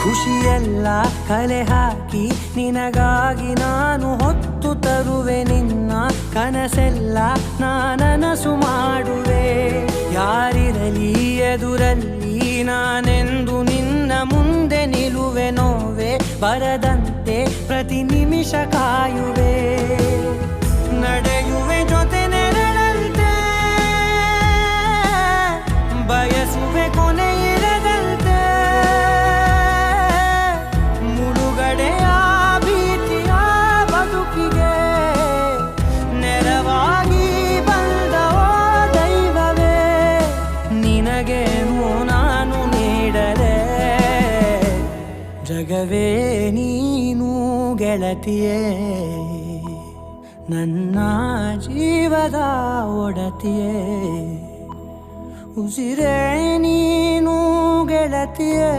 ಖುಷಿಯೆಲ್ಲ ಕಲೆ ಹಾಕಿ ನಿನಗಾಗಿ ನಾನು ಹೊತ್ತು ತರುವೆ ನಿನ್ನ ಕನಸೆಲ್ಲ ನಾನನಸು ಮಾಡುವೆ ಯಾರಿರಲಿ ಎದುರಲ್ಲಿ ನಾನೆಂದು ನಿನ್ನ ಮುಂದೆ ನಿಲ್ಲುವೆ ನೋವೆ ಬರದಂತೆ ಪ್ರತಿ ನಿಮಿಷ ಕಾಯುವೆ ನಡೆಯುವೆ ಜೊತೆ ನೆರಳಂತೆ ಬಯಸುವೆ ಕೊನೆ ಇರದಂತೆ ಮುಳುಗಡೆಯ ಭೀತಿಯ ಬದುಕಿಗೆ ನೆರವಾಗಿ ಬಂದವೋ ದೈವವೇ ನಿನಗೇನು ನಾನು ನೀಡಲೆ ಜಗವೇ ನೀನು ಗೆಳತಿಯೇ ನನ್ನ ಜೀವದ ಒಡತಿಯೇ ಉಸಿರೇ ನೀನು ಗೆಳತಿಯೇ.